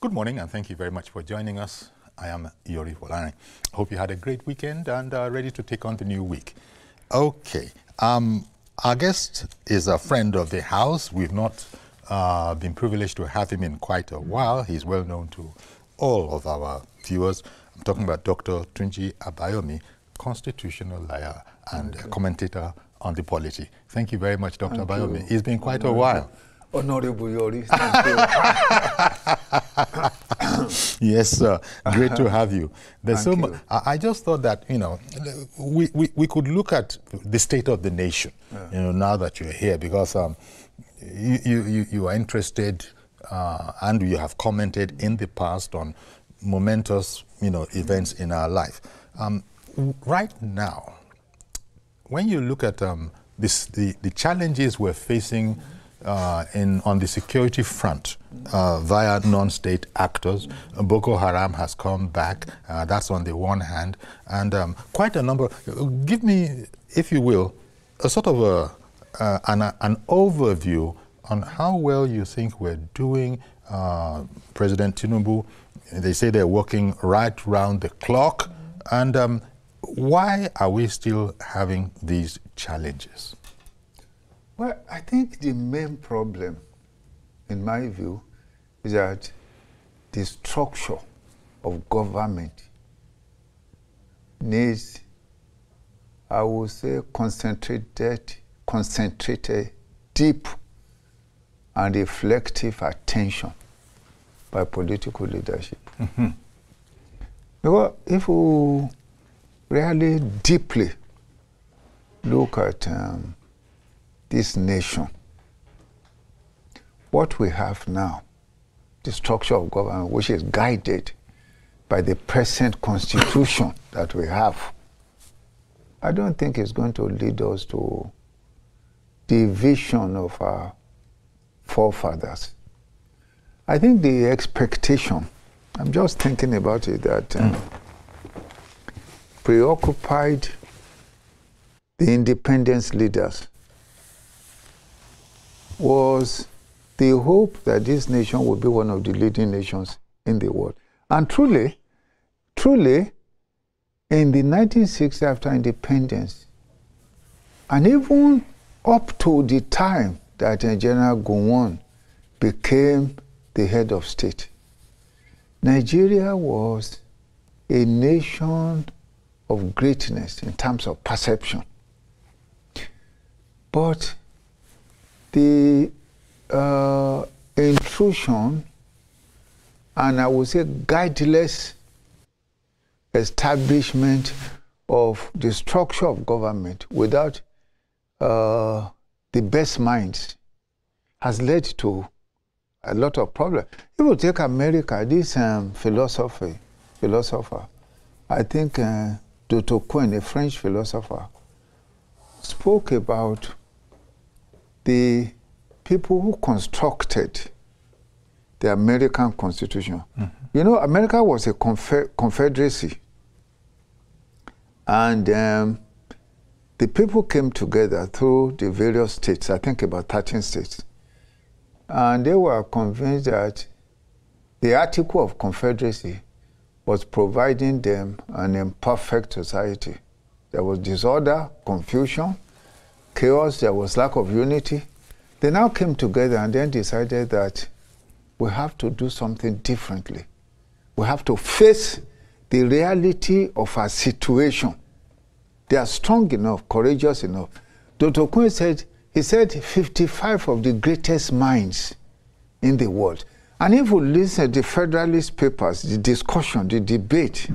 Good morning, and thank you very much for joining us. I am Yori Folani. I hope you had a great weekend and are ready to take on the new week. Okay, our guest is a friend of the house. We've not been privileged to have him in quite a while. He's well known to all of our viewers. I'm talking about Dr. Tunji Abayomi, constitutional lawyer and commentator on the polity. Thank you very much, Dr. Abayomi. It's been quite a while. Honorable Yori, thank you. Yes, sir. Great to have you. There's so much. I just thought that, we could look at the state of the nation, now that you're here, because you are interested and you have commented in the past on momentous, events in our life. Right now, when you look at the challenges we're facing on the security front via non-state actors, Boko Haram has come back. That's on the one hand, and quite a number. Give me, if you will, a sort of an overview on how well you think we're doing. President Tinubu, they say they're working right round the clock, and why are we still having these challenges? Well, I think the main problem, in my view, is that the structure of government needs, I would say, concentrated, deep and reflective attention by political leadership. Mm-hmm. Because if we really deeply look at this nation, what we have now, the structure of government, which is guided by the present constitution that we have, I don't think it's going to lead us to the vision of our forefathers. I think the expectation, I'm just thinking about it, that preoccupied the independence leaders was the hope that this nation would be one of the leading nations in the world. And truly, in the 1960s after independence, and even up to the time that General Gowon became the head of state, Nigeria was a nation of greatness in terms of perception. But the intrusion, and I would say guideless establishment of the structure of government without the best minds has led to a lot of problems. If you take America, this philosopher, I think Dr. Cohen, a French philosopher, spoke about the people who constructed the American Constitution. Mm-hmm. America was a confederacy. And the people came together through the various states, I think about 13 states. And they were convinced that the Article of Confederacy was providing them an imperfect society. There was disorder, confusion, chaos, there was lack of unity. They now came together and then decided that we have to do something differently. We have to face the reality of our situation. They are strong enough, courageous enough. Dr. Cohen said, 55 of the greatest minds in the world. And if we listen to the Federalist Papers, the discussion, the debate,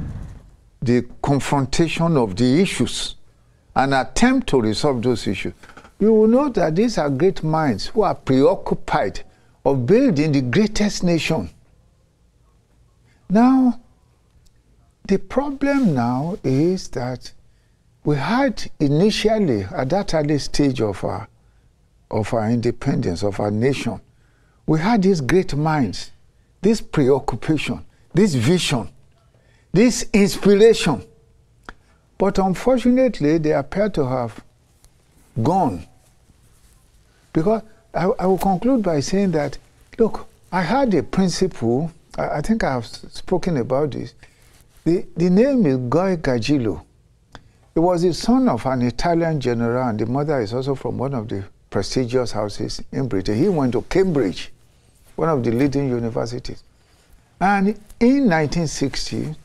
the confrontation of the issues, and attempt to resolve those issues, you will know that these are great minds who are preoccupied of building the greatest nation. Now, the problem now is that we had initially, at that early stage of our independence, of our nation, we had these great minds, this preoccupation, this vision, this inspiration. But unfortunately, they appear to have gone. Because I will conclude by saying that, look, I had a principle I think I have spoken about this. The name is Guy Gagillo. He was the son of an Italian general, and the mother is also from one of the prestigious houses in Britain. He went to Cambridge, one of the leading universities. And in 1960,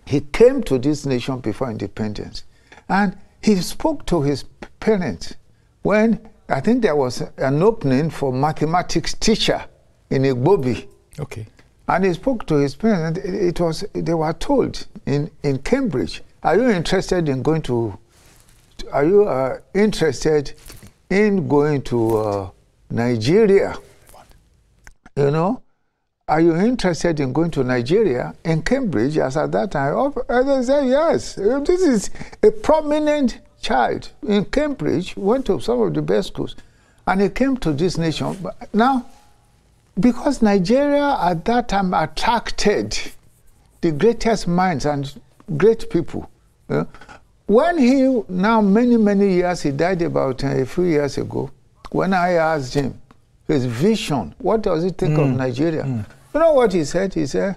he came to this nation before independence. And he spoke to his parents when I think there was an opening for mathematics teacher in Igbobi. Okay. And he spoke to his parents. They were told in Cambridge, are you interested in going to Nigeria? You know? Are you interested in going to Nigeria? In Cambridge, as at that time, they said, yes. This is a prominent child in Cambridge, went to some of the best schools, and he came to this nation. But now, because Nigeria at that time attracted the greatest minds and great people, when he, now many years, he died about a few years ago, when I asked him his vision, what does he think of Nigeria? You know what he said? He said,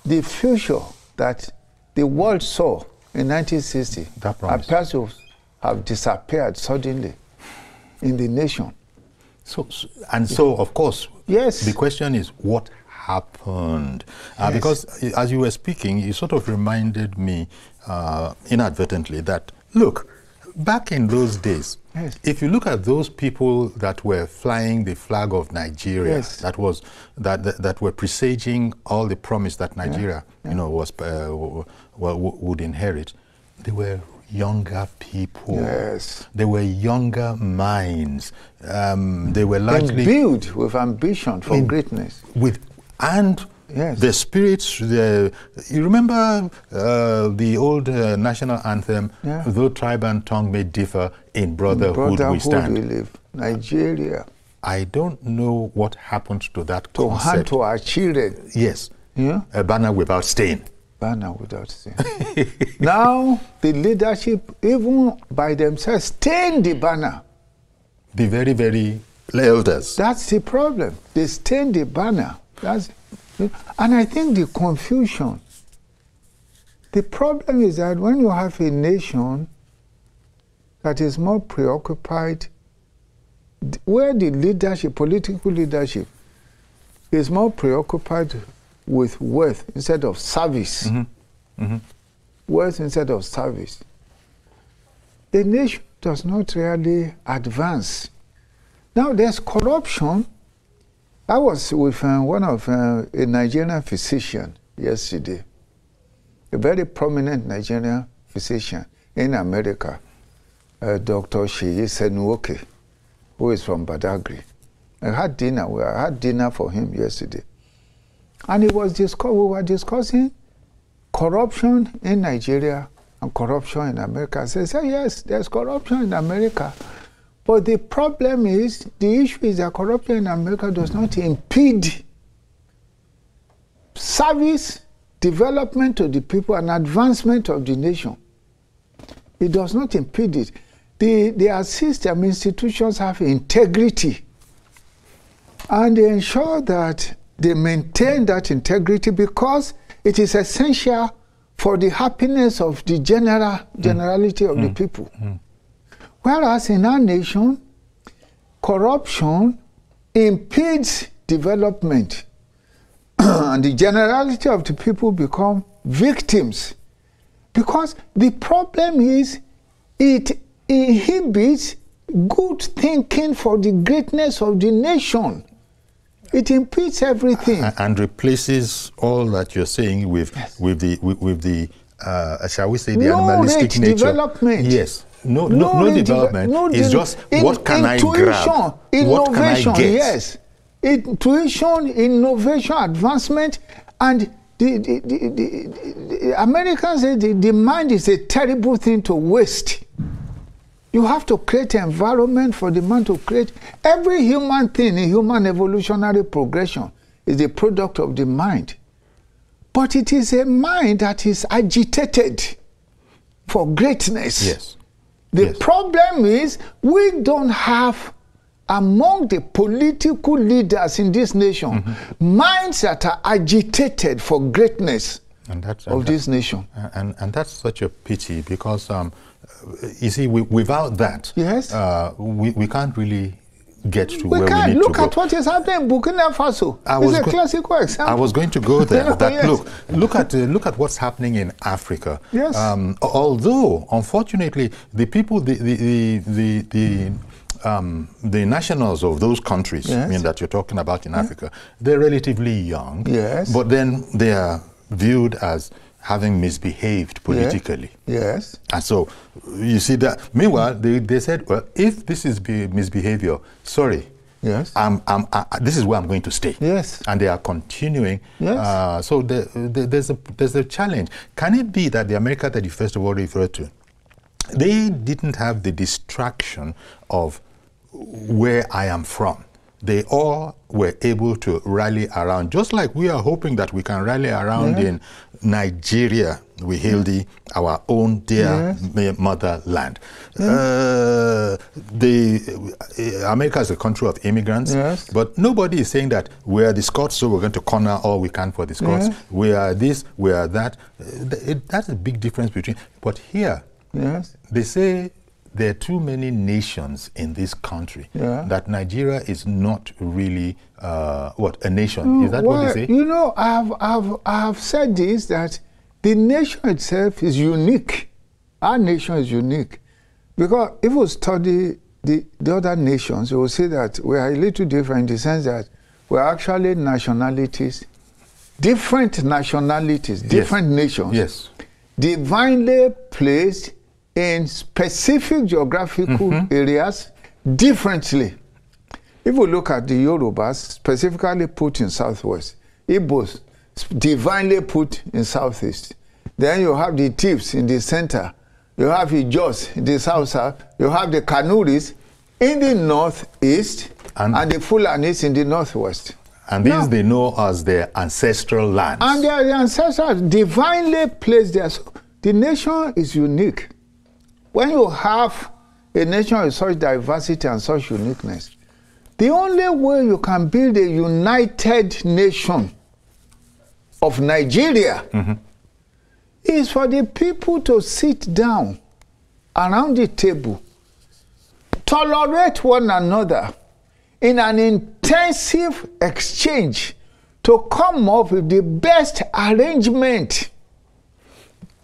the future that the world saw in 1960 appears to have disappeared suddenly in the nation. So, of course, yes. The question is, what happened? Yes. Because as you were speaking, you sort of reminded me inadvertently that, look, back in those days, yes. If you look at those people that were flying the flag of Nigeria, yes. that were presaging all the promise that Nigeria, would inherit, they were younger people. Yes. They were younger minds. They were largely imbued with ambition for greatness. Yes. The spirits, you remember the old national anthem, though tribe and tongue may differ, in brotherhood we stand. We live. Nigeria. I don't know what happened to that to concept. hand to our children. Yes. Yeah? A banner without stain. Banner without stain. Now, the leadership, even by themselves, stain the banner. The very, very elders. That's the problem. They stain the banner. And I think the confusion, the problem is that when you have a nation that is more preoccupied, where the leadership, political leadership, is more preoccupied with wealth instead of service, wealth instead of service, the nation does not really advance. Now there's corruption. I was with one of a Nigerian physician yesterday, a very prominent Nigerian physician in America, Dr. Sheyi Senuoke, who is from Badagry. I had dinner for him yesterday. And we were discussing corruption in Nigeria and corruption in America. So he said, yes, there's corruption in America. But the problem is, the issue is that corruption in America does not impede service, development of the people, and advancement of the nation. It does not impede it. Their system, institutions have integrity. And they ensure that they maintain that integrity because it is essential for the happiness of the generality of the people. Whereas in our nation, corruption impedes development and the generality of the people become victims. Because the problem is it inhibits good thinking for the greatness of the nation. It impedes everything. And replaces all that you're saying with the shall we say, the animalistic nature. Development. Yes. No development. It's just what can I grab? Innovation, what can I get? Yes. Intuition, innovation, advancement, and the Americans say the mind is a terrible thing to waste. You have to create an environment for the man to create. Every human thing in human evolutionary progression is a product of the mind. But it is a mind that is agitated for greatness. Yes. The problem is we don't have among the political leaders in this nation, minds that are agitated for greatness of this nation. And that's such a pity, because you see, without that, yes, we can't really get to where we need to go. We can't. Look at what is happening in Burkina Faso. It's a classical example. I was going to go there. That yes. look at what's happening in Africa. Yes. Although, unfortunately, the people, the nationals of those countries, yes, I mean, that you're talking about in Africa, they're relatively young. Yes. But then they are viewed as having misbehaved politically. Yes. And so you see that. Meanwhile, they said, well, if this is misbehavior, sorry, yes, this is where I'm going to stay. Yes. And they are continuing. Yes. So there's a challenge. Can it be that the America that you first of all referred to, they didn't have the distraction of where I am from? They all were able to rally around, just like we are hoping that we can rally around in Nigeria. We hail thee, our own dear motherland. America is a country of immigrants, but nobody is saying that we are the Scots, so we're going to corner all we can for the Scots. We are this, we are that. That's a big difference between. But here, they say there are too many nations in this country, that Nigeria is not really a nation. Is that what they say? You know, I've said this, that the nation itself is unique. Our nation is unique. Because if you study the other nations, you will see that we are a little different in the sense that we are actually nationalities, different nationalities, different nations, divinely placed in specific geographical areas differently. If we look at the Yorubas, specifically put in Southwest, Igbos, divinely put in Southeast. Then you have the Tips in the center. You have the Jos in the South. You have the Kanuris in the Northeast, and the Fulanis in the Northwest. And these they know as their ancestral lands. And their ancestors divinely placed there. So the nation is unique. When you have a nation with such diversity and such uniqueness, the only way you can build a united nation of Nigeria is for the people to sit down around the table, tolerate one another in an intensive exchange to come up with the best arrangement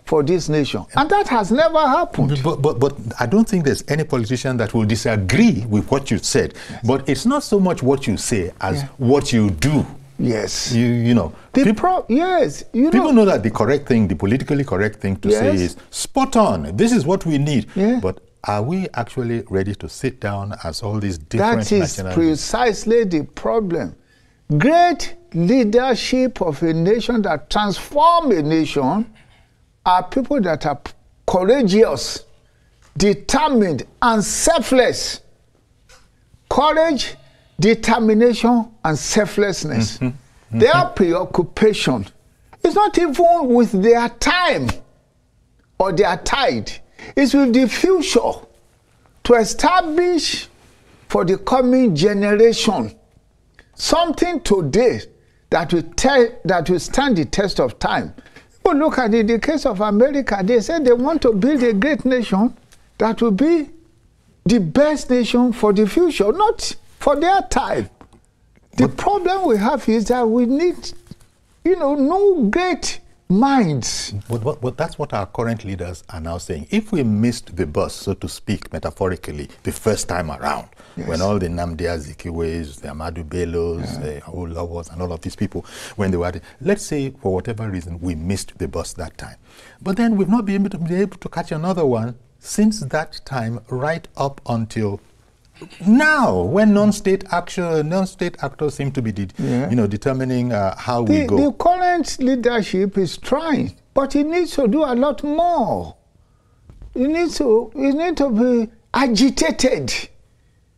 for this nation. And that has never happened. But I don't think there's any politician that will disagree with what you said. But it's not so much what you say as what you do. Yes. You know. People know that the correct thing, the politically correct thing to say is spot on. This is what we need. But are we actually ready to sit down as all these different nationalities? That is precisely the problem. Great leadership of a nation that transforms a nation are people that are courageous, determined, and selfless. Courage, determination, and selflessness. Their preoccupation is not even with their time or their tide. It's with the future, to establish for the coming generation something today that will stand the test of time. Look at the case of America. They said they want to build a great nation that will be the best nation for the future, not for their time. The problem we have is that we need, no great minds. But that's what our current leaders are now saying. If we missed the bus, so to speak, metaphorically, the first time around, when all the Nnamdi Azikiwes, the Ahmadu Bellos, the Awolowos, and all of these people, when they were, let's say, for whatever reason, we missed the bus that time. But then we've not been able to catch another one since that time right up until now, when non-state actors seem to be determining how we go. The current leadership is trying, but it needs to do a lot more. It needs to be agitated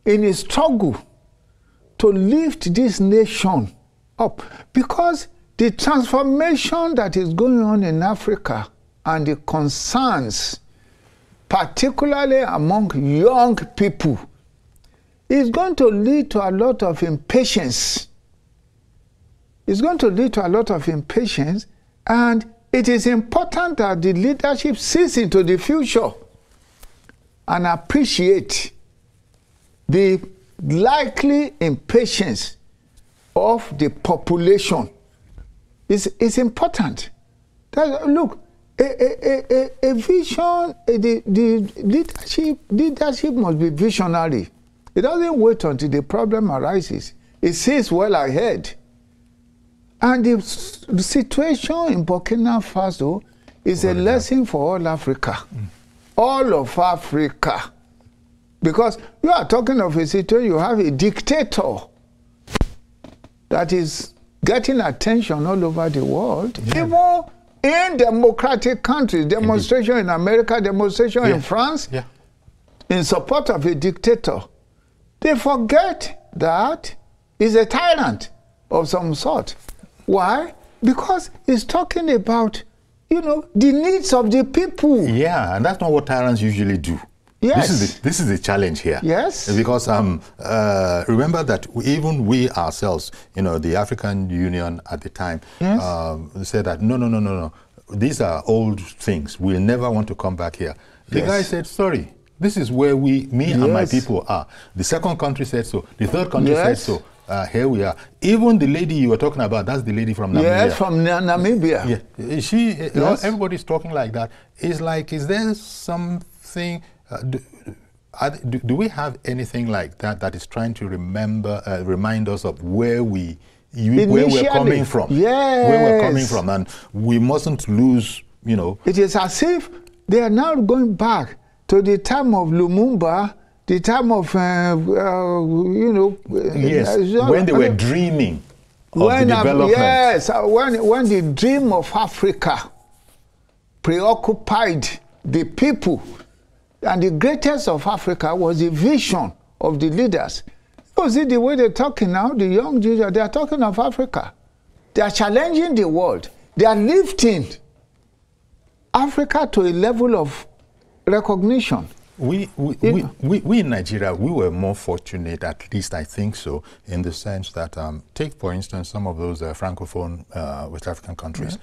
in a struggle to lift this nation up, because the transformation that is going on in Africa and the concerns, particularly among young people, it's going to lead to a lot of impatience. It's going to lead to a lot of impatience, and it is important that the leadership sees into the future and appreciate the likely impatience of the population. It's important. Look, a vision, the leadership must be visionary. It doesn't wait until the problem arises. It sees well ahead. And the situation in Burkina Faso is a lesson for all Africa. All of Africa. Because you are talking of a situation, you have a dictator that is getting attention all over the world. Even in democratic countries, demonstration in America, demonstration in France, in support of a dictator. They forget that he's a tyrant of some sort. Why? Because he's talking about, you know, the needs of the people. Yeah, and that's not what tyrants usually do. Yes. This is the challenge here. Yes. Because remember that even we ourselves, you know, the African Union at the time, said that no. These are old things. We'll never want to come back here. The guy said, sorry, this is where me and my people are. The second country said so. The third country said so. Here we are. Even the lady you were talking about, that's the lady from Namibia. Yes, from Namibia. Yeah. Everybody's talking like that. It's like, is there something... do we have anything like that is trying to remind us of where we're coming from? Yes. Where we're coming from, and we mustn't lose, you know. It is as if they are now going back to the time of Lumumba, the time of, you know... Yes, when they were dreaming of the development. Yes, when the dream of Africa preoccupied the people. And the greatest of Africa was the vision of the leaders. You see the way they're talking now, the young Jews, they are talking of Africa. They are challenging the world. They are lifting Africa to a level of recognition. We in Nigeria, we were more fortunate, at least I think so, in the sense that, take for instance some of those Francophone West African countries,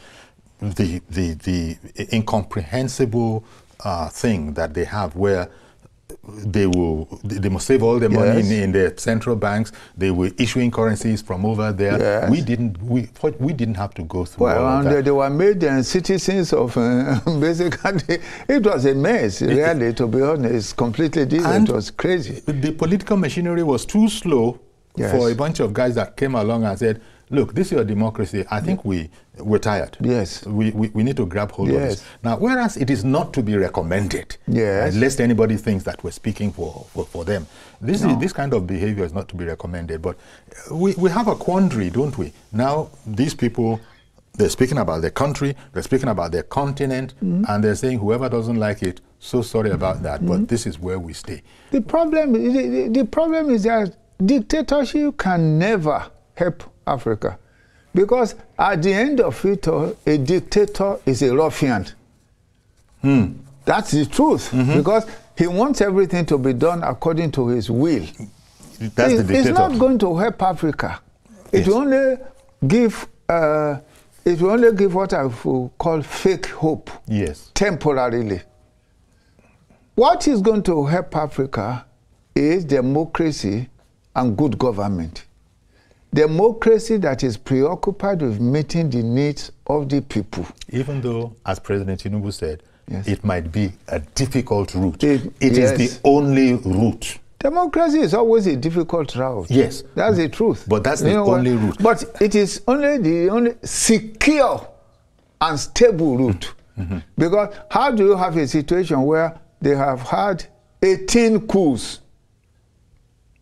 the incomprehensible thing that they have, where they must save all their money in their central banks. They were issuing currencies from over there. Yes. We didn't have to go through all of that. They were made citizens of basically. It was a mess, really, to be honest. Completely different. It was crazy. The political machinery was too slow for a bunch of guys that came along and said, look, this is your democracy. I think we're tired. Yes. We need to grab hold of this. Now, whereas it is not to be recommended, lest anybody thinks that we're speaking for them. This kind of behavior is not to be recommended. But we have a quandary, don't we? Now, these people, they're speaking about their country, they're speaking about their continent, and they're saying whoever doesn't like it, so sorry about that, but this is where we stay. The problem is that dictatorship can never help Africa, because at the end of it all, a dictator is a ruffian. That's the truth, because he wants everything to be done according to his will. That's the dictator. It's not going to help Africa. It will only give what I would call fake hope. Yes. Temporarily. What is going to help Africa is democracy and good government. Democracy that is preoccupied with meeting the needs of the people. Even though, as President Tinubu said, it might be a difficult route. It is the only route. Democracy is always a difficult route. Yes. That's the truth. But that's the only route. But it is only the only secure and stable route. Because how do you have a situation where they have had 18 coups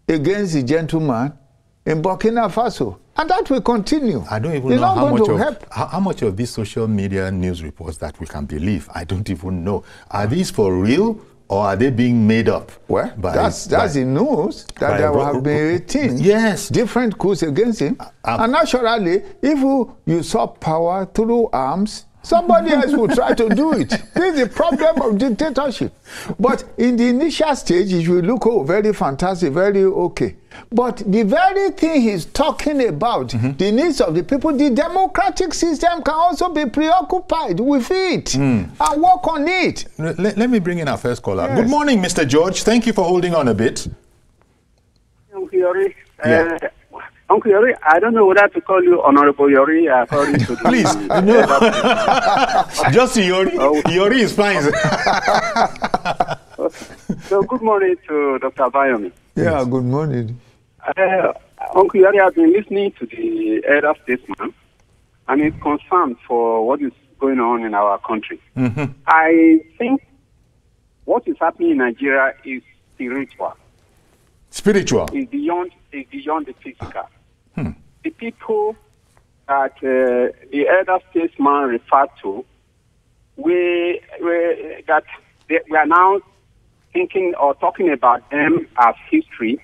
against the gentleman in Burkina Faso, and that will continue? I don't even know how much of these social media news reports that we can believe. I don't even know. Are these for real, or are they being made up? Well, that's the news, that there have been 18 different coups against him. And naturally, if you usurp power through arms, Somebody else will try to do it. This is the problem of dictatorship. But in the initial stage, it will look very fantastic, very okay. But the very thing he's talking about, the needs of the people, the democratic system can also be preoccupied with it and work on it. Let me bring in our first caller. Yes. Good morning, Mr. George. Thank you for holding on a bit. Uncle Yori, Uncle Yori, I don't know whether to call you Honorable Yori. Please, no. Just Yori. Yori is fine. So good morning to Dr. Abayomi. Yeah, good morning. Uncle Yori, I've been listening to the elder statesman, and it's concerned for what is going on in our country. I think what is happening in Nigeria is spiritual. Spiritual? It's beyond the physical. The people that the elder statesman referred to, we are now thinking or talking about them as history.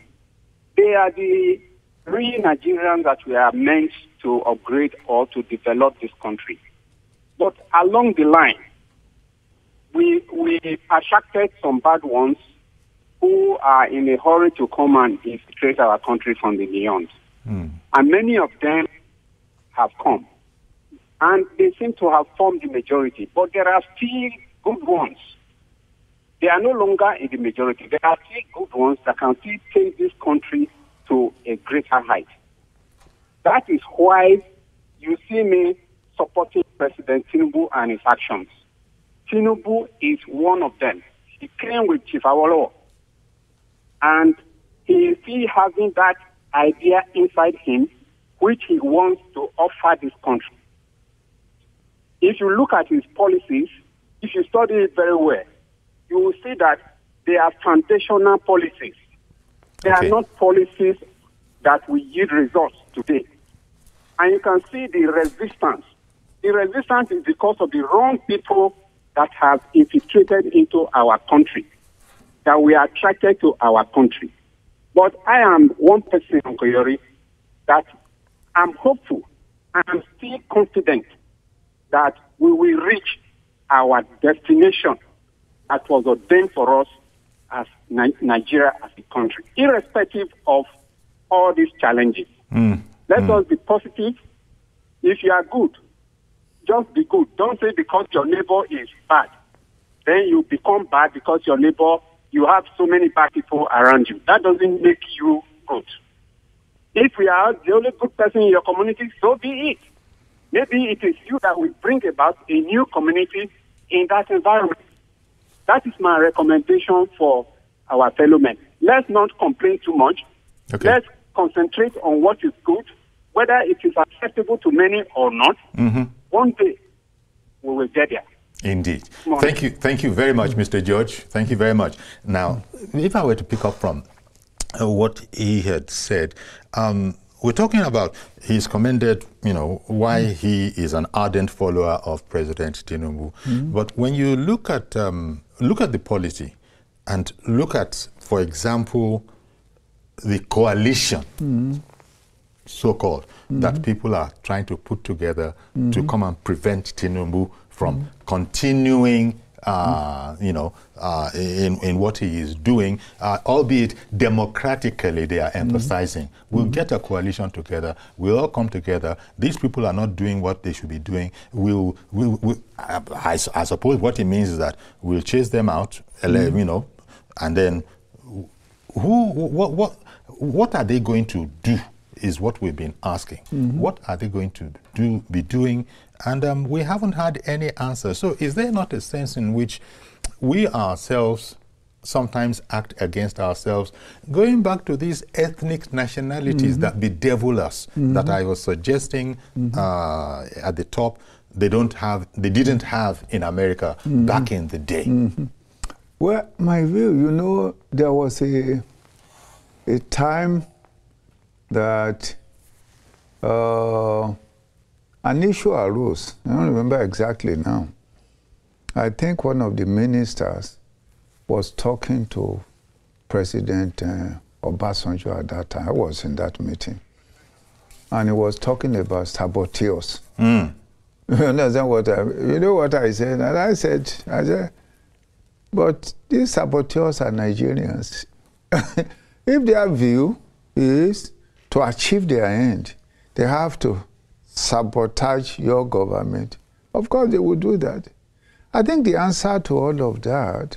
They are the real Nigerians that we are meant to upgrade or to develop this country. But along the line, we attracted some bad ones who are in a hurry to come and infiltrate our country from the beyond. And many of them have come. And they seem to have formed the majority. But there are still good ones. They are no longer in the majority. There are still good ones that can still take this country to a greater height. That is why you see me supporting President Tinubu and his actions. Tinubu is one of them. He came with Chief Awolowo. And he is still having that idea inside him, which he wants to offer this country. If you look at his policies, if you study it very well, you will see that they are foundational policies. They are not policies that will yield results today. And you can see the resistance. The resistance is because of the wrong people that have infiltrated into our country, that we are attracted to our country. But I am one person, Uncle Yori, that I'm hopeful and I'm still confident that we will reach our destination that was ordained for us as Nigeria as a country, irrespective of all these challenges. Let us be positive. If you are good, just be good. Don't say because your neighbor is bad, then you become bad because your neighbor, you have so many bad people around you. That doesn't make you good. If we are the only good person in your community, so be it. Maybe it is you that will bring about a new community in that environment. That is my recommendation for our fellow men. Let's not complain too much. Let's concentrate on what is good, whether it is acceptable to many or not. One day, we will get there. Indeed. Thank you very much, Mr. George. Thank you very much. Now, if I were to pick up from what he had said, we're talking about he's commended, why he is an ardent follower of President Tinubu. But when you look at the policy and look at, for example, the coalition, so-called, that people are trying to put together to come and prevent Tinubu from continuing, in what he is doing, albeit democratically they are emphasizing. We'll get a coalition together. We'll all come together. These people are not doing what they should be doing. I suppose what it means is that we'll chase them out, and then what are they going to do is what we've been asking. What are they going to be doing? And we haven't had any answer. So is there not a sense in which we ourselves sometimes act against ourselves, going back to these ethnic nationalities that bedevil us, that I was suggesting at the top, they didn't have in America back in the day? Well, my view, there was a time that an issue arose. I don't remember exactly now. I think one of the ministers was talking to President Obasanjo at that time. I was in that meeting. And he was talking about saboteurs. You understand what you know what I said? And I said, but these saboteurs are Nigerians. If their view is to achieve their end, they have to sabotage your government. Of course, they will do that. I think the answer to all of that,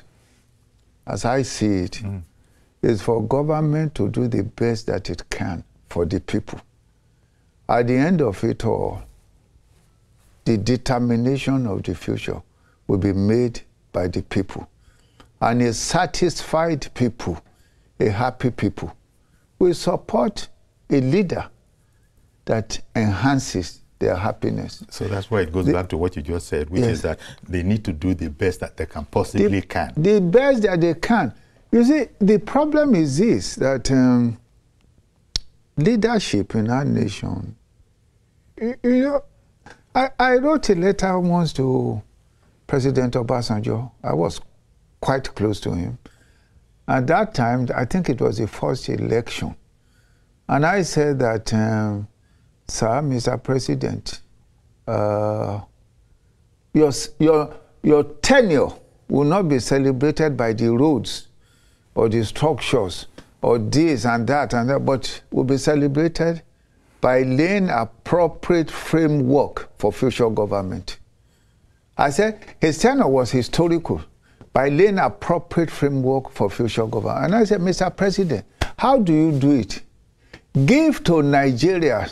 as I see it, is for government to do the best that it can for the people. At the end of it all, the determination of the future will be made by the people. And a satisfied people, a happy people, will support a leader that enhances their happiness. So that's why it goes back to what you just said, which is that they need to do the best that they can possibly can. The best that they can. You see, the problem is this, that leadership in our nation, you know, I wrote a letter once to President Obasanjo. I was quite close to him. At that time, I think it was the first election. And I said that, sir, Mr. President, your tenure will not be celebrated by the roads or the structures or this and that, but will be celebrated by laying appropriate framework for future government. I said his tenure was historical by laying appropriate framework for future government. And I said, Mr. President, how do you do it? Give to Nigeria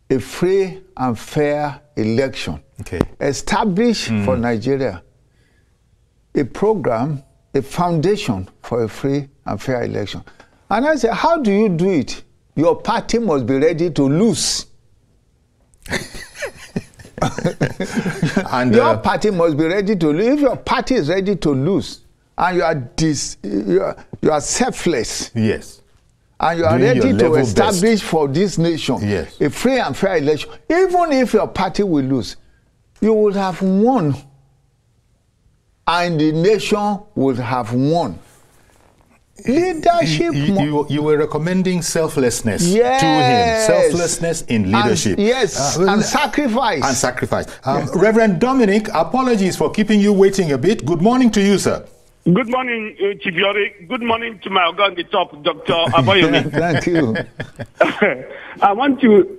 a free and fair election. Okay. Establish for Nigeria a program, a foundation for a free and fair election. And I said, how do you do it? Your party must be ready to lose. And your party must be ready to lose. If your party is ready to lose, and you are selfless, yes, and you are ready to establish for this nation a free and fair election, even if your party will lose, you would have won, and the nation would have won. Leadership. You were recommending selflessness to him. Selflessness in leadership. And sacrifice. And sacrifice. Reverend Dominic, apologies for keeping you waiting a bit. Good morning to you, sir. Good morning, Chief Yori. Good morning to my guy on the top, Dr. Abayomi. Thank you. I want to,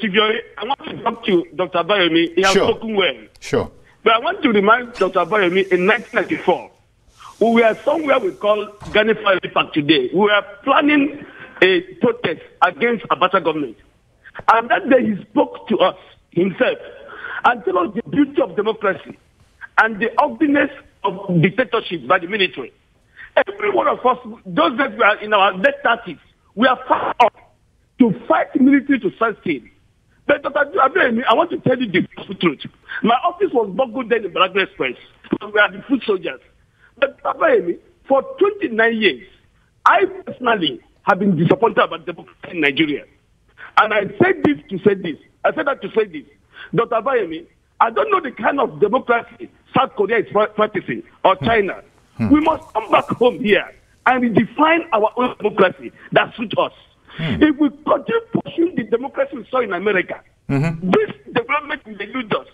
Chief Yori, I want to talk to Dr. Abayomi. He has spoken well. Sure. But I want to remind Dr. Abayomi in 1994, we were somewhere we call Ghana Park today. We were planning a protest against Abacha government. And that day he spoke to us himself and told us the beauty of democracy and the ugliness of dictatorship by the military. Every one of us, those that were in our late 30s, we are far up to fight military to sustain. But Dr. Abayomi, I want to tell you the truth. My office was boggled then in Blackness Express. We are the foot soldiers. But Abayomi, for 29 years, I personally have been disappointed about democracy in Nigeria. And I said this to say this. I said that to say this. Dr. Abayomi, I don't know the kind of democracy South Korea is practicing or China. We must come back home here and redefine our own democracy that suits us. If we continue pushing the democracy we saw in America, this development will elude us.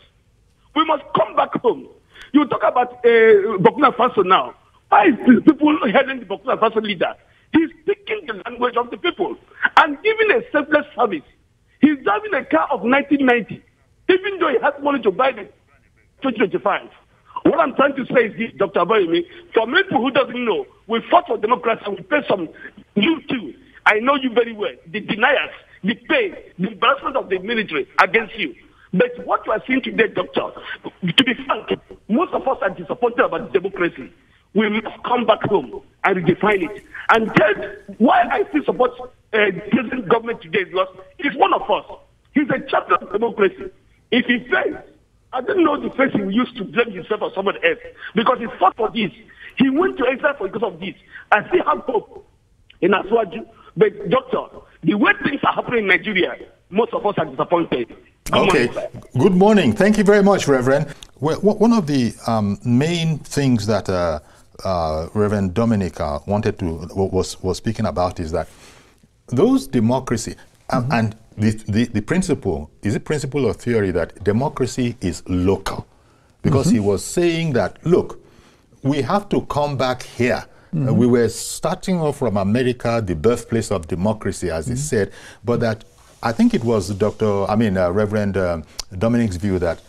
We must come back home. You talk about Burkina Faso now. Why is the people heading the Burkina Faso leader? He's speaking the language of the people and giving a selfless service. He's driving a car of 1990, even though he has money to buy the 2025. What I'm trying to say is this, Dr. Abayomi, for many people who doesn't know, we fought for democracy and we pay some, you too. I know you very well. The deniers, the pain, the embarrassment of the military against you. But what you are seeing today, Doctor, to be frank, most of us are disappointed about democracy. We must come back home and redefine it. And tell why I still support the present government today because he's one of us. He's a champion of democracy. If he fails, I don't know the face he used to blame himself or someone else because he fought for this. He went to exile because of this. I still have hope in Aswaju. But, Doctor, the way things are happening in Nigeria, most of us are disappointed. Okay. Good morning. Thank you very much, Reverend. Well, one of the main things that Reverend Dominic was speaking about is that those democracy and the principle, is it principle or theory that democracy is local? Because he was saying that, look, we have to come back here. We were starting off from America, the birthplace of democracy, as he said, but that I think it was Reverend Dominic's view that,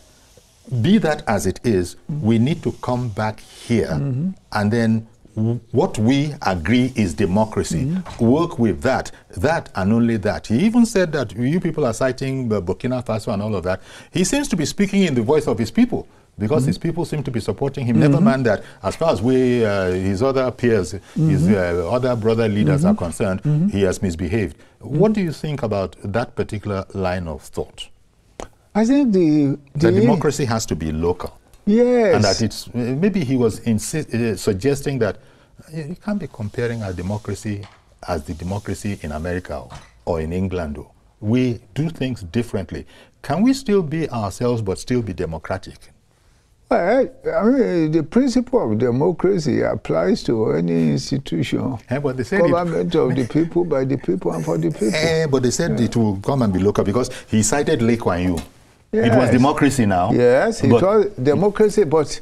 be that as it is, we need to come back here and then what we agree is democracy. Work with that and only that. He even said that you people are citing Burkina Faso and all of that. He seems to be speaking in the voice of his people, because his people seem to be supporting him. Never mind that, as far as his other peers, his other brother leaders are concerned, he has misbehaved. What do you think about that particular line of thought? I think the democracy has to be local. Yes. And that it's, maybe he was suggesting that you can't be comparing our democracy as the democracy in America or in England. We do things differently. Can we still be ourselves but still be democratic? Well, I mean, the principle of democracy applies to any institution. But they said government of the people, by the people, and for the people. But they said it will come and be local, because he cited Lee Kuan Yew. Yes. It was democracy now. Yes, it was democracy, but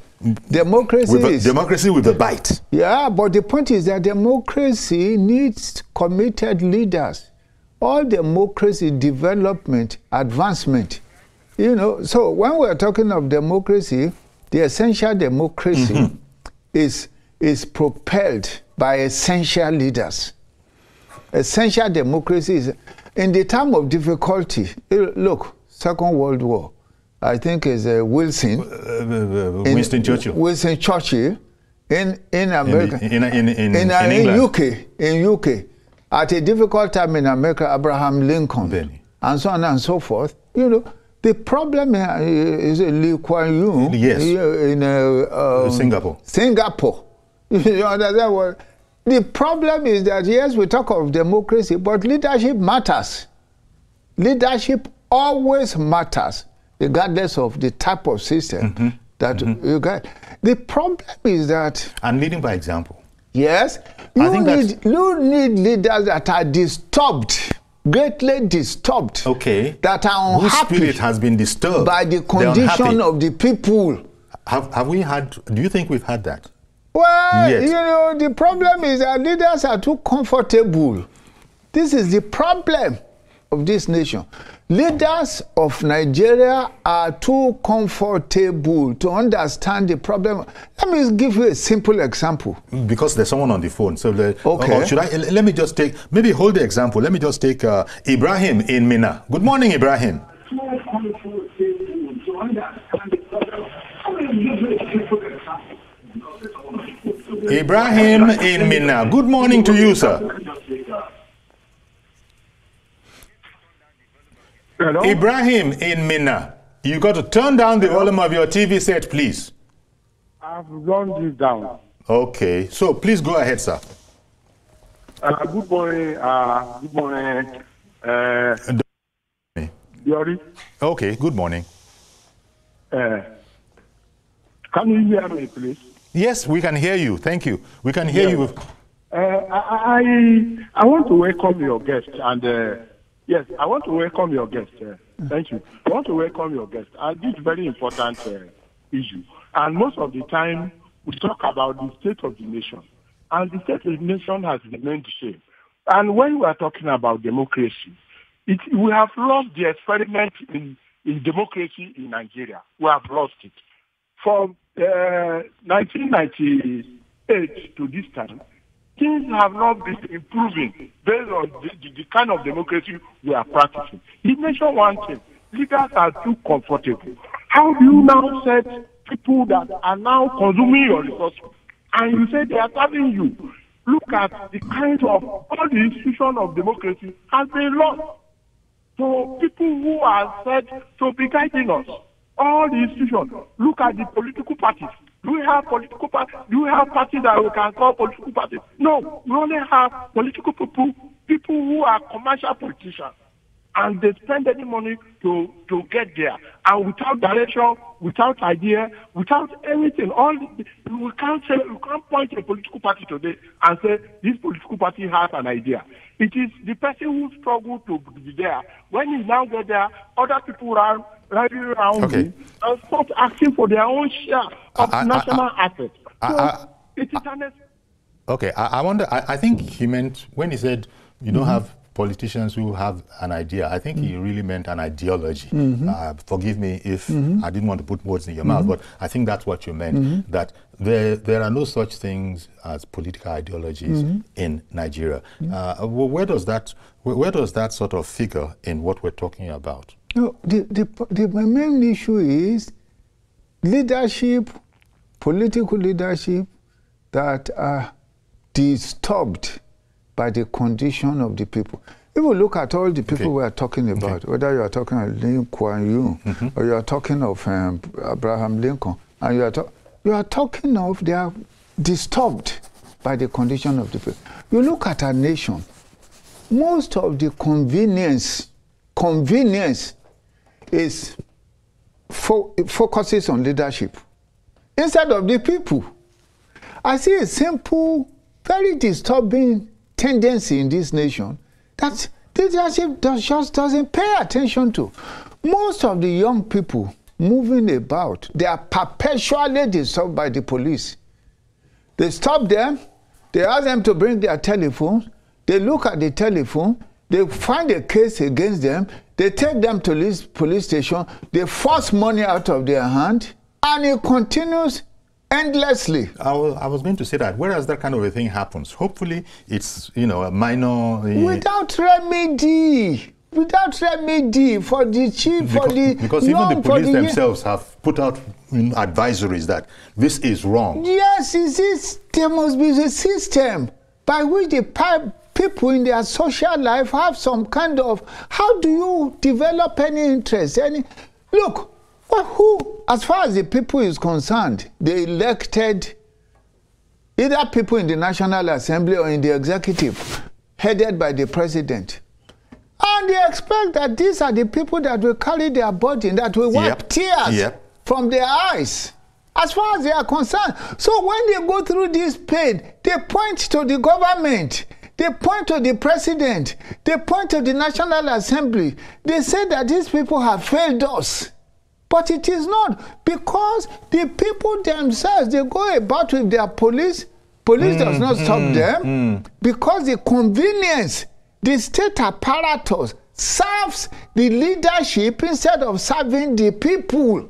democracy is... Democracy with a bite. Yeah, but the point is that democracy needs committed leaders. All democracy, development, advancement. You know, so when we're talking of democracy, the essential democracy is propelled by essential leaders. Essential democracy is, in the time of difficulty, look, Second World War, I think is Winston Churchill. Winston Churchill in America. In UK. At a difficult time in America, Abraham Lincoln, and so on and so forth. You know, the problem is Lee Kuan Yew in Singapore. You understand what? The problem is that, yes, we talk of democracy, but leadership matters. Leadership always matters, regardless of the type of system that you get. The problem is that... And leading by example. Yes. You need leaders that are disturbed, greatly disturbed. Okay. That are unhappy. Whose spirit has been disturbed by the condition of the people. Have we had... Do you think we've had that? Well, you know, the problem is that leaders are too comfortable. This is the problem of this nation. Leaders of Nigeria are too comfortable to understand the problem. Let me give you a simple example. Because there's someone on the phone. So okay. Should I? Let me just take, maybe hold the example. Let me just take Ibrahim in Minna. Good morning, Ibrahim. Ibrahim in Minna. Good morning to you, sir. Hello? Ibrahim in Minna, you got to turn down the volume of your TV set, please. I've run this down. Okay, so please go ahead, sir. Good morning. Good morning. Yori. Okay, good morning. Can you hear me, please? Yes, we can hear you. Thank you. We can hear you. I want to welcome your guest and. Yes, I want to welcome your guest. Thank you. I want to welcome your guest. This is a very important issue. And most of the time, we talk about the state of the nation. And the state of the nation has remained the same. And when we are talking about democracy, we have lost the experiment in democracy in Nigeria. We have lost it. From 1998 to this time, things have not been improving based on the kind of democracy we are practicing. You mentioned one thing. Leaders are too comfortable. How do you now set people that are now consuming your resources and you say they are serving you? Look at the kind of all the institutions of democracy has been lost. So people who are said to be guiding us, all the institutions, look at the political parties. Do we have political parties? Do we have parties that we can call political parties? No, we only have political people who are commercial politicians. and they spend any money to get there. And without direction, without idea, without anything, we can't point to a political party today and say this political party has an idea. It is the person who struggled to be there. When he now get there, other people rally around him and start asking for their own share of national assets. So it is an... Okay, I wonder, I think he meant, when he said you don't have politicians who have an idea, I think he really meant an ideology. Forgive me if I didn't want to put words in your mouth, but I think that's what you meant, that there are no such things as political ideologies in Nigeria. Where does that sort of figure in what we're talking about? No, the main issue is leadership, political leadership that are disturbed by the condition of the people. If we look at all the people we are talking about, whether you are talking of Lee Kuan Yew or you are talking of Abraham Lincoln, and you are talking of they are disturbed by the condition of the people. You look at our nation, most of the convenience is focuses on leadership instead of the people. I see a simple, very disturbing tendency in this nation that leadership just doesn't pay attention to. Most of the young people moving about, they are perpetually disturbed by the police. They stop them, they ask them to bring their telephones, they look at the telephone, they find a case against them, they take them to this police station, they force money out of their hand, and it continues endlessly. I was going to say that, whereas that kind of a thing happens, hopefully it's, a minor... Without remedy for the chief, because even the police themselves have put out advisories that this is wrong. Yes, there must be a system by which the people in their social life have some kind of... How do you develop any interest? Look, who, as far as the people is concerned, they elected either people in the National Assembly or in the executive, headed by the president. And they expect that these are the people that will carry their burden, that will wipe tears from their eyes, as far as they are concerned. So when they go through this pain, they point to the government, they point to the president, they point to the National Assembly. They say that these people have failed us. But it is not, because the people themselves, they go about with their police. Police does not stop them because the convenience, the state apparatus serves the leadership instead of serving the people.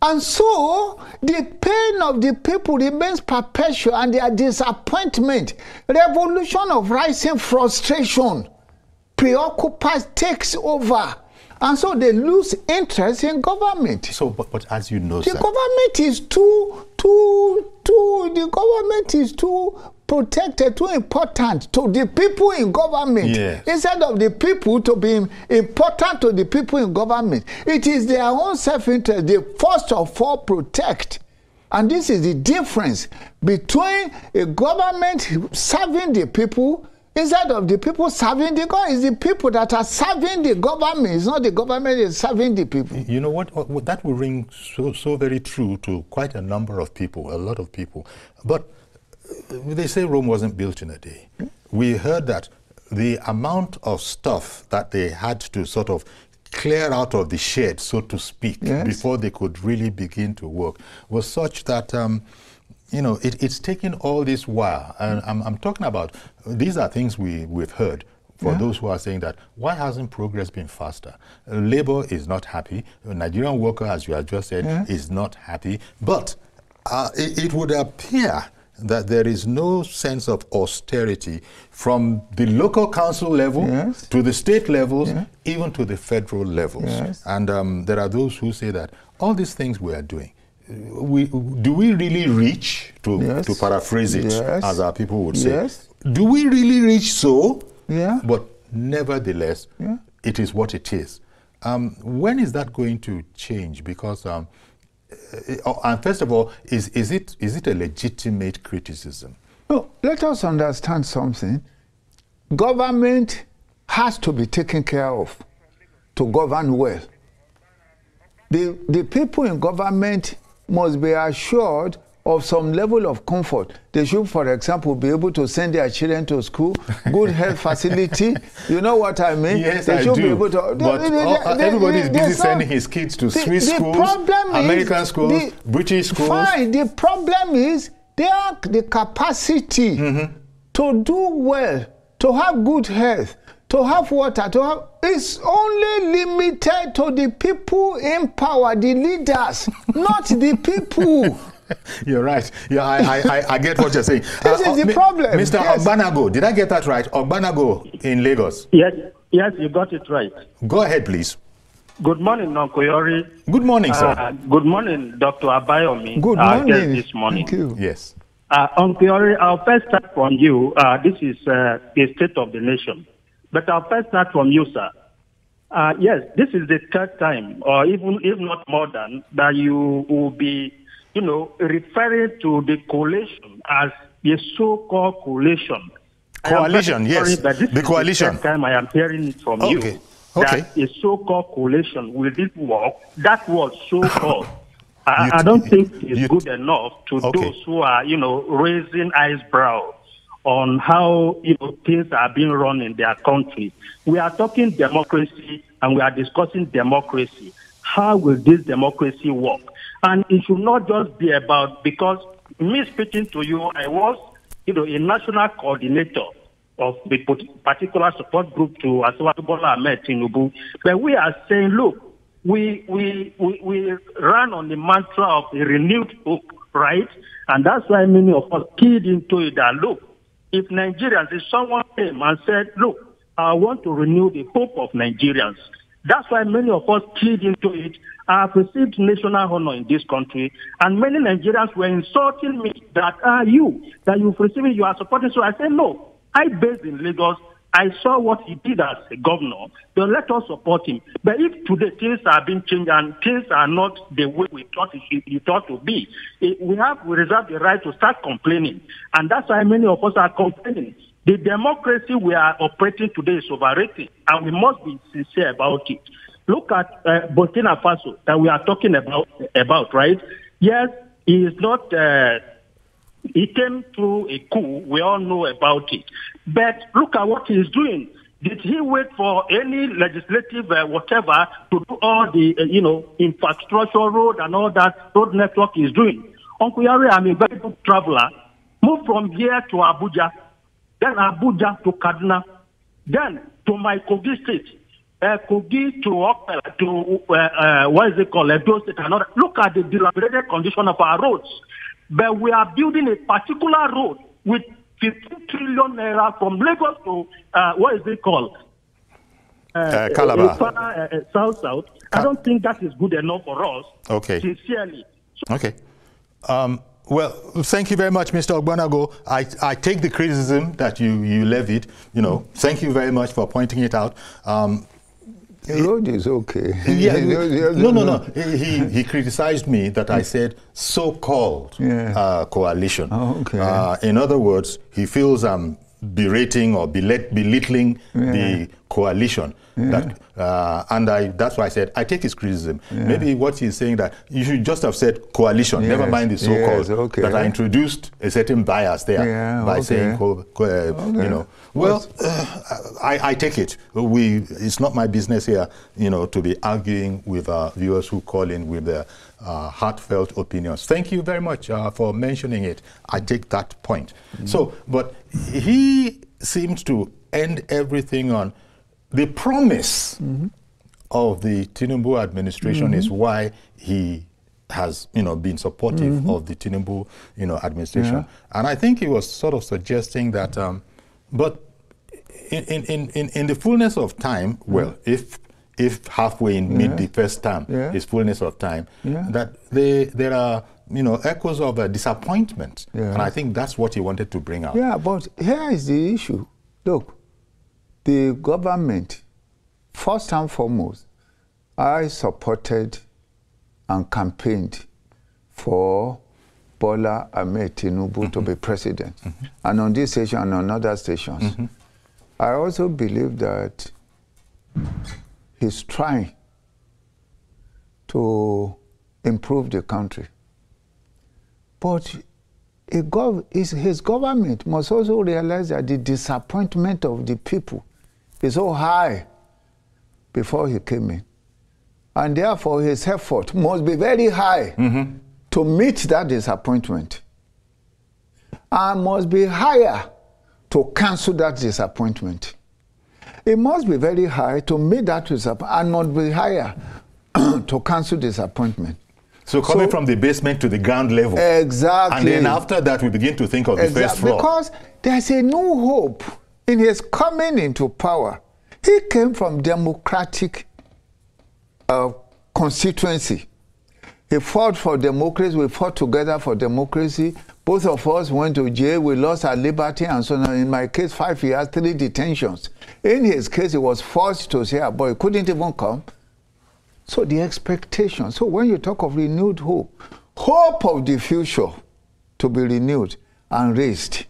And so the pain of the people remains perpetual, and their disappointment, revolution of rising frustration, preoccupies, takes over. And so they lose interest in government. So, but as you know, the government is the government is too protected, too important to the people in government. Instead of the people to be important to the people in government. It is their own self-interest they first of all protect. And this is the difference between a government serving the people instead of the people serving the government. It's the people that are serving the government. It's not the government that is serving the people. You know what that will ring so very true to quite a number of people, a lot of people. But they say Rome wasn't built in a day. We heard that the amount of stuff that they had to sort of clear out of the shed, so to speak, before they could really begin to work was such that it's taken all this while. And I'm talking about, these are things we've heard for those who are saying that, why hasn't progress been faster? Labor is not happy. A Nigerian worker, as you have just said, is not happy. But it would appear that there is no sense of austerity from the local council level to the state levels, even to the federal levels. And there are those who say that all these things we are doing, do we really reach, to paraphrase it, as our people would say, do we really reach so? But nevertheless, it is what it is. When is that going to change? Because, and first of all, is it a legitimate criticism? No, let us understand something. Government has to be taken care of to govern well. The people in government must be assured of some level of comfort. They should, for example, be able to send their children to school, good health facility. You know what I mean? Yes, they should be able to. But everybody is busy sending his kids to Swiss schools, American schools, British schools. Fine. The problem is they have the capacity to do well, to have good health, to have water, to have. It's only limited to the people in power, the leaders, not the people. You're right. Yeah, I get what you're saying. This is the problem. Mr. Yes. Ogbanago, did I get that right? Ogbanago in Lagos. Yes, you got it right. Go ahead, please. Good morning, Uncle Yori. Good morning, sir. Good morning, Dr. Abayomi. Good morning. This morning. Thank you. Yes. Uncle Yori, I'll first start from you. This is the state of the nation. But I'll first start from you, sir. Yes, this is the third time, or even if not more than, that you will be, referring to the coalition as a so-called coalition. Coalition, yes. The coalition. The third time I am hearing it from you. Okay. That a so-called coalition will it work? That was so-called. I don't think it's good enough to those who are, raising eyebrows on how things are being run in their country. We are talking democracy and we are discussing democracy. How will this democracy work? And it should not just be about, because me speaking to you, I was a national coordinator of the particular support group to Asiwaju Bola Ahmed Tinubu. But we are saying, look, we ran on the mantra of a renewed hope, right? And that's why many of us keyed into it that, look, if Nigerians, if someone came and said, look, I want to renew the hope of Nigerians, that's why many of us keyed into it. I have received national honor in this country, and many Nigerians were insulting me that you've received it, you are supporting. So I said, no, I based in Lagos. I saw what he did as a governor. So let us support him. But if today things are being changed and things are not the way we thought it ought to be, we reserve the right to start complaining. And that's why many of us are complaining. The democracy we are operating today is overrated, and we must be sincere about it. Look at Burkina Faso that we are talking about, right? Yes, he is not... He came through a coup. We all know about it. But look at what he is doing. Did he wait for any legislative whatever to do all the, infrastructure road and all that road network he is doing? Uncle Yari, I'm a very good traveler. Move from here to Abuja, then Abuja to Kaduna, then to my Kogi state, Kogi to what is it called, Edo State and all that. Look at the dilapidated condition of our roads. But we are building a particular road with 15 trillion naira from Lagos to, what is it called? Calabar. South. I don't think that is good enough for us. Okay. Sincerely. Okay. Well, thank you very much, Mr. Ogbanago. I take the criticism that you levied. Thank you very much for pointing it out. The road is okay. Yeah, no. He criticized me that I said so-called coalition. Oh, okay. In other words, he feels I'm berating or belittling the coalition. That, and that's why I said I take his criticism. Maybe what he's saying that you should just have said coalition, never mind the so-called, that I introduced a certain bias there by saying, Well, I take it. It's not my business here, to be arguing with viewers who call in with their heartfelt opinions. Thank you very much for mentioning it. I take that point. So, but he seems to end everything on the promise of the Tinubu administration is why he has, been supportive of the Tinubu, administration. And I think he was sort of suggesting that, but in the fullness of time, well, if halfway in mid the first term is fullness of time, that there are, echoes of disappointment. And I think that's what he wanted to bring out. Yeah, but here is the issue. Look, the government, first and foremost, I supported and campaigned for Bola Ahmed Tinubu to be president. And on this station and on other stations, I also believe that he's trying to improve the country. But his government must also realize that the disappointment of the people is so high before he came in. And therefore, his effort must be very high to meet that disappointment. And must be higher to cancel that disappointment. It must be very high to meet that disappointment, and must be higher to cancel disappointment. So coming from the basement to the ground level. Exactly. And then after that, we begin to think of the first floor. Because there's a new hope in his coming into power. He came from democratic constituency. He fought for democracy. We fought together for democracy. Both of us went to jail. We lost our liberty and so on. In my case, 5 years, 3 detentions. In his case, he was forced to say, boy, he couldn't even come. So the expectation. So when you talk of renewed hope, hope of the future to be renewed and raised.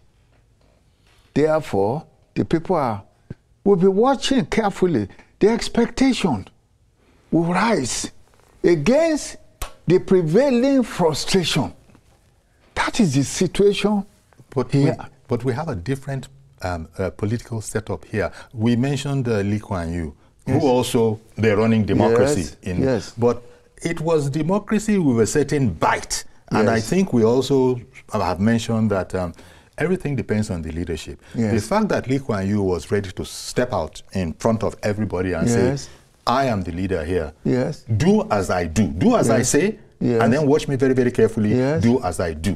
Therefore, the people will be watching carefully. The expectation will rise against the prevailing frustration. That is the situation. But we have a different political setup here. We mentioned Lee Kuan Yew, who also, they're running democracy. But it was democracy with a certain bite. And I think we also have mentioned that everything depends on the leadership. The fact that Lee Kuan Yew was ready to step out in front of everybody and say, I am the leader here. Do as I do. Do as I say, and then watch me very, very carefully. Do as I do.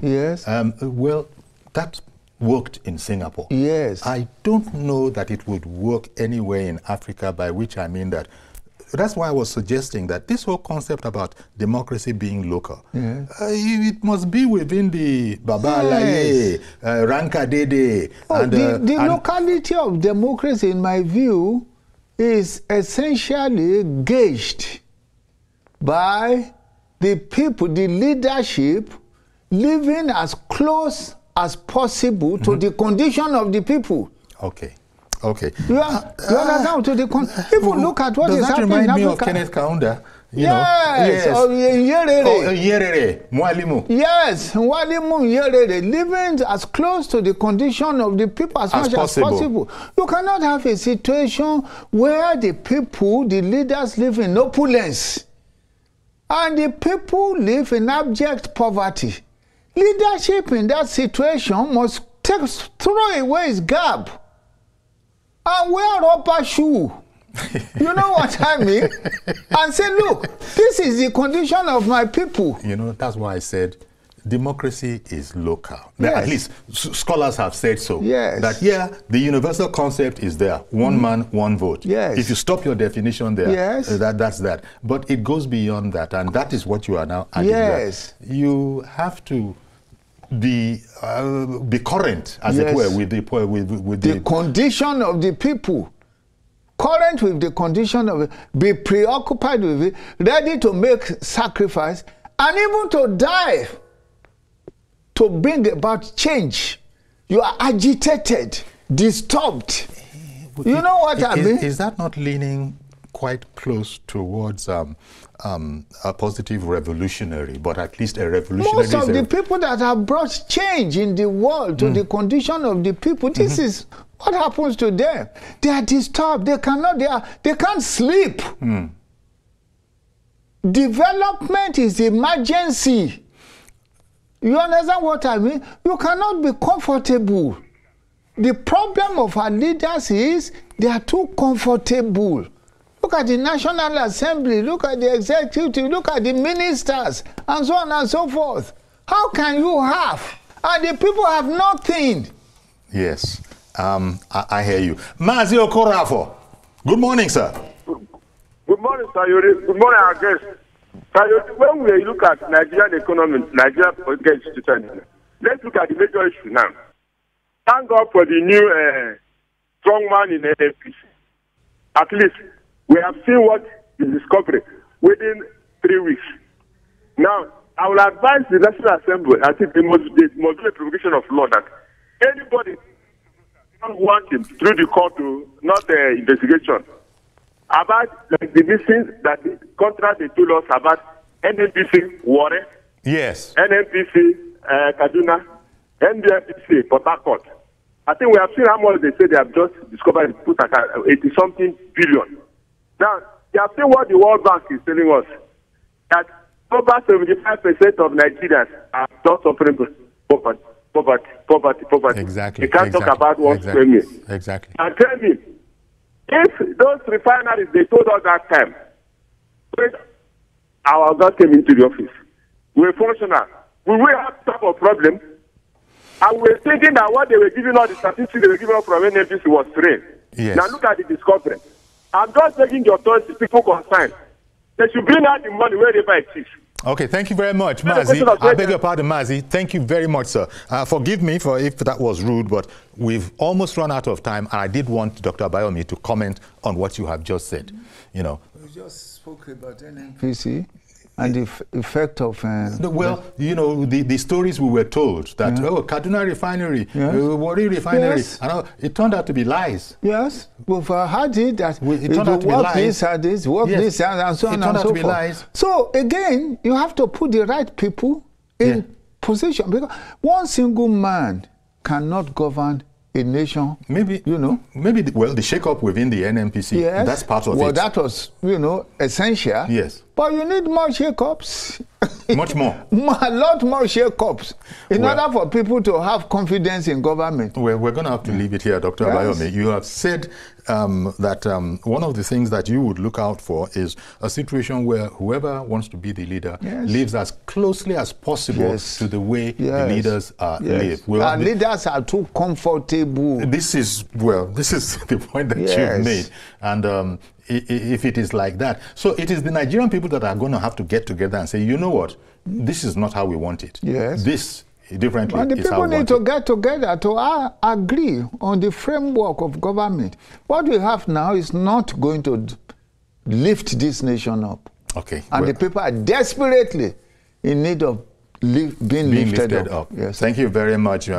Well, that worked in Singapore. I don't know that it would work anywhere in Africa, by which I mean that. That's why I was suggesting that this whole concept about democracy being local, it must be within the Baba Alaye, Ranka Dede. The locality of democracy, in my view, is essentially gauged by the people, the leadership, living as close as possible to the condition of the people. You understand? To the even look at what is happening in Africa. Does that remind me of Kenneth Kaunda? Mwalimu. Yes, Mwalimu Nyerere, living as close to the condition of the people as much as possible. You cannot have a situation where the people, the leaders, live in opulence and the people live in abject poverty. Leadership in that situation must throw away its garb and wear rubber shoe. You know what I mean? And say, look, this is the condition of my people. You know, that's why I said democracy is local. At least scholars have said so. That, the universal concept is there. One man, one vote. If you stop your definition there, that's that. But it goes beyond that, and that is what you are now adding. You have to be current, as it were, with the condition of the people. Current with the condition of it, be preoccupied with it, ready to make sacrifice, and even to die to bring about change. You are agitated, disturbed. You know what I mean? Is that not leaning quite close towards a positive revolutionary, but at least a revolutionary? Most of the people that have brought change in the world to the condition of the people, this is what happens to them. They are disturbed. They can't sleep. Development is emergency. You understand what I mean? You cannot be comfortable. The problem of our leaders is they are too comfortable. Look at the National Assembly, look at the executive, look at the ministers, and so on and so forth. How can you have? And the people have nothing. Yes. I hear you. Mazi Okorafo. Good morning, sir. Good morning, sir. Good morning, our guest. When we look at Nigerian economy, Nigeria political situation, let's look at the major issue now. Thank God for the new strong man in APC. At least we have seen what is discovered within 3 weeks. Now, I will advise the National Assembly, I think there must be a provocation of law that anybody want him through the court to not the investigation about like the missing that the contract they told us about NNPC Warren, Yes. NNPC Kaduna, NDFC Port Harcourt. I think we have seen how much they say they have just discovered put 80-something billion. Now they have seen what the World Bank is telling us, that over 75% of Nigerians are just suffering poverty. Exactly. They can't talk about what's going on. Exactly. And tell me, if those refineries they told us that time, when our God came into the office, we were functional, we will have type of problem. And we were thinking that what they were giving us, the statistics they were giving us from NNPC was trained. Yes. Now look at the discovery. I'm just making the authorities, people concerned. They should bring out the money wherever it is. Okay, thank you very much, Mazi. I beg your pardon, Mazi. Thank you very much, sir. Forgive me for if that was rude, but we've almost run out of time. And I did want Dr. Abayomi to comment on what you have just said. You know, we just spoke about NNPC and the effect of... well, you know, the stories we were told that, oh, Kaduna refinery, Warri refinery, and it turned out to be lies. Yes, we've heard it, that it turned out to be lies. This, work this, and so on and so forth. It turned out to be lies. So, again, you have to put the right people in position, because one single man cannot govern a nation. Maybe, you know. Maybe, the shake-up within the NNPC, that's part of it. Well, that was, you know, essential. Yes. But you need more shake-ups. Much more. A lot more shake-ups in order for people to have confidence in government. Well, we're going to have to leave it here, Dr. Abayomi. You have said that one of the things that you would look out for is a situation where whoever wants to be the leader lives as closely as possible to the way the leaders live. Our leaders are too comfortable. This is the point that you've made. And if it is like that. So it is the Nigerian people that are going to have to get together and say, you know what, this is not how we want it. Yes. This differently and the people need to get together to agree on the framework of government. What we have now is not going to lift this nation up. Okay. And the people are desperately in need of being lifted up. Yes. Thank you very much.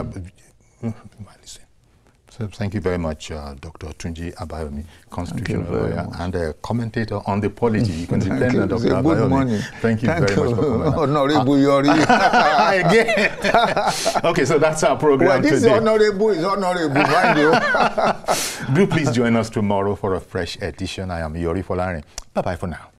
So thank you very much, Dr. Tunji Abayomi, constitutional lawyer and a commentator on the polity. You can depend on Dr. Abayomi. Good morning. Thank you very much for coming. Honorable Yori. Again. Okay, so that's our program today. Well, this honorable is honorable, mind you. Do please join us tomorrow for a fresh edition. I am Yori Folari. Bye-bye for now.